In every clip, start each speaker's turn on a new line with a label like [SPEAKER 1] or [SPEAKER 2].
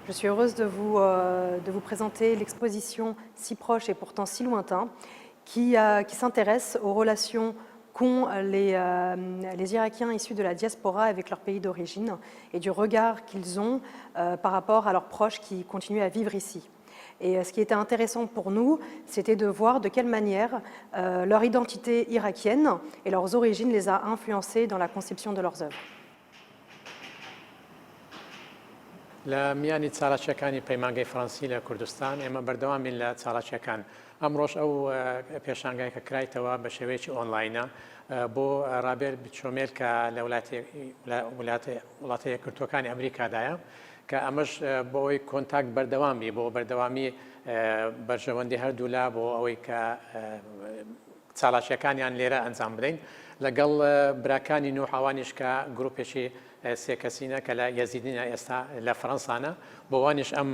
[SPEAKER 1] Je suis heureuse de vous présenter l'exposition Si proche et pourtant si lointain qui s'intéresse aux relations qu'ont les Irakiens issus de la diaspora avec leur pays d'origine et du regard qu'ils ont par rapport à leurs proches qui continuent à vivre ici. Et ce qui était intéressant pour nous, c'était de voir de quelle manière leur identité irakienne et leurs origines les a influencés dans la conception de leurs œuvres.
[SPEAKER 2] لە میانی چاڵاکیەکانی پەیمانگەی فەڕەنسی لە کوردستان ئێمە بەردەوامین لە چاڵاکیەکان ئەمڕۆژ ئەو پێشانگای کە کرایتەوە بە شێوەیەکی ئۆنلاینە بۆ ڕابێر بچۆمێر کە لە وڵاتە یەکگرتووەکانی ئەمریکادایە کە ئەمەش بۆ ئەوەی کۆنتاکت بەردەوامی بۆ بەردەوامی بەرژەوەندی هەردوولا بۆ ئەوەی کە چاڵاکیەکانیان لێرە ئەنجام بدەین لەگەڵ براکانی نوحاوانیش کە گروپێکی سێکەسینە کە لە یەزیدینە ئێستا لە فەڕەنسانە بۆ وانیش ئەم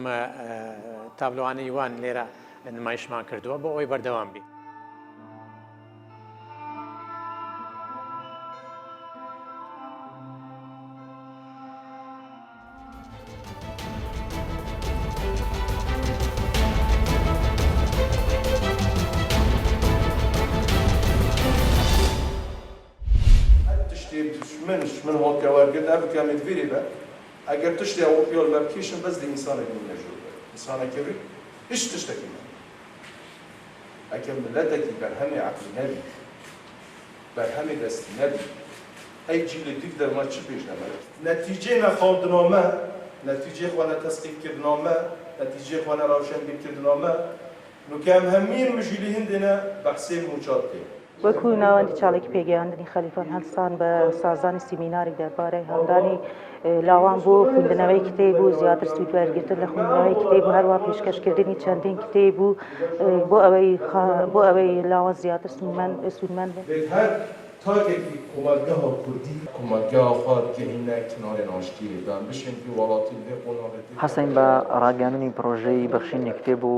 [SPEAKER 2] تابلۆوانەی وان لێرە نمایشمان کردووە بۆ ئەوەی بەردەوام بی.
[SPEAKER 3] من هو كوارجد أبو كامل فيري بقى أجر تشتري أو بيول ماركيشن بس دي إنسان يكون مجهول إنسان كبير إيش تشتكي منه أكمل لدك برهمي عقل نبي برهمي دست نبي أي جيل تقدر ما تشبيش نمرة نتيجة خالدنامه نتيجة خوانا تسقيف كردنامه نتيجة خوانا روشن بكردنامه نكام همين مجيلي هندنا بحسين موجاتي
[SPEAKER 4] وەکو ناوەندی چاڵێکی پێگەیاندنی خەلیفان هەڵسان بە سازانی سیمیناری دەربارەی هەڵدانی لاوان بۆ خوێندنەوەی کتێب و زیاتر سوودوەرگرتن لە خوێندنەوەی کتێب و هەروە پێشکەشکردنی چەندین کتێب و بۆ ئەوەی لاوان زیاتر سوودمەند بن.
[SPEAKER 3] تاکێکی کۆمەلگەها کوردی کۆمەلگەها خوارد کە هینە کنارێ ناشتیێدان بشین کی وڵاتی لێ قۆناغێتی
[SPEAKER 5] حەسەین بە ڕاگەاندنی پرۆژەی بەخشینی کتێب و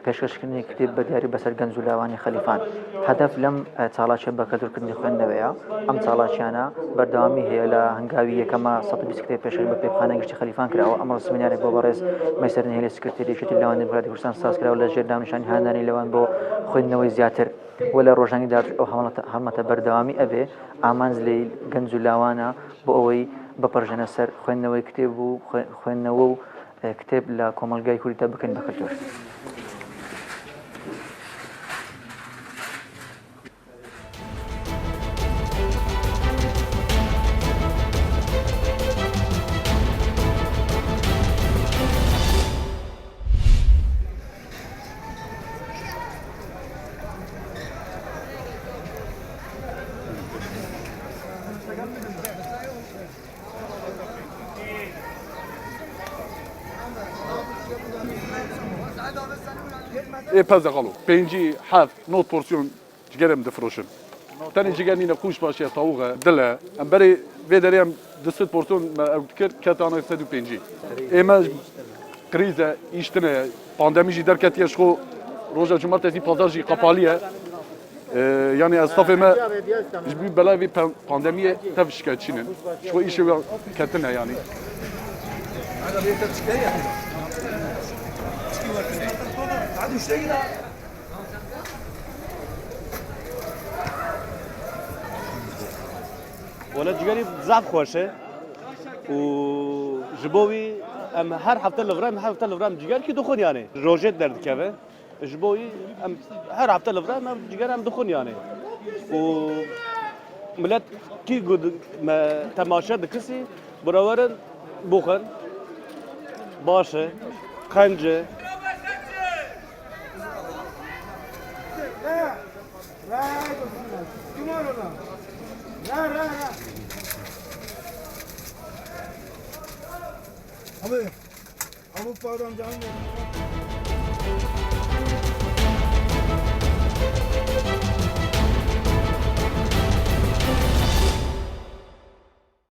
[SPEAKER 5] پێشکەشکردنی کتێب بە دیاری بەسەر گەنج و لاوانی خەلیفان هەدەف لەم چاڵاکیە بە کەدورکردنی خوێندنەوەیە ئەم چاڵاکیانە بەردەوامی هەیە لە هەنگاوی یەکەمە 120 کتێب پێشکەش بە پێبخانە گشتی خەلیفان کراوە ئەمڕۆ سمینارێک بۆ بەڕێز مەیسەرن هێلی سکرتێریەتی لاوانی دموکراتی کوردستان ساز کراوە لە ژێر دامنیشانی هاندانی لەوان بۆ خوێندنەوەی زیاتر و لە ڕۆژانی داهاتوو ئەو هەڵمەتە بەردەوامی ئەبێ ئامانج لە گەنج و لاوانە بۆ ئەوەی بپەرژێنە سەر خوێندنەوەی کتێب و خوێندنەوە و کتێب لە کۆمەلگای کوردیدا بکەین بە کەلتور.
[SPEAKER 6] پس دقالو پنجی هفت نوت پورسیون جگرم دفروشن تانی جگرنی نخوش باشه طاوغه دله ام بری ویدریم دست پورسیون کرد کتانه 105 اما کریزه ایشتنه پاندمی جی درکتیش خو روزا جمعه پازارجی قپالیه yani estağfurullah bir bela bir pandemiye tabii şikayetçinin şu işi ketine yani.
[SPEAKER 7] ولا جگری ضعف خوشه و جبوی ام هر هفته لورام جگر کی دخون یعنی روزت درد کبه جبوی ام هر هفته لورام جگر ام دخون یعنی و ملت کی گود ما تماشا دکسی براورن بوخن باشه خنجه
[SPEAKER 8] Abi, pardon canım.